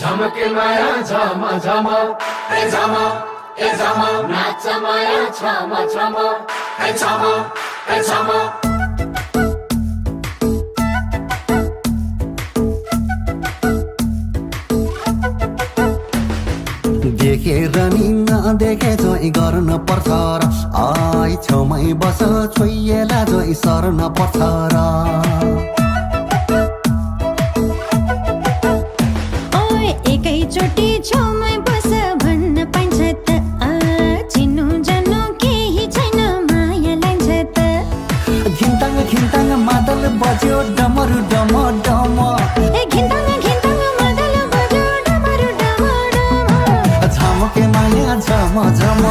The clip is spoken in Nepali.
झमके माया झम झम ए झम ए झम नाच माया छम छम ए झम ए झम देखेर नि नदेखे झै गर्न पर्छ र आई छेउमै बस छोइएला झै सर्न पर्छ र एकैचोटि छेउमै बस भन्न पाइन्छ त चिन्नु जान्नु केही छैन माया लान्छ त घिन्ताङ घिन्ताङ मादल बज्यो डमरु डम डम घिन्ताङ घिन्ताङ मादल बज्यो डमरु डम डम झमके माया झम झम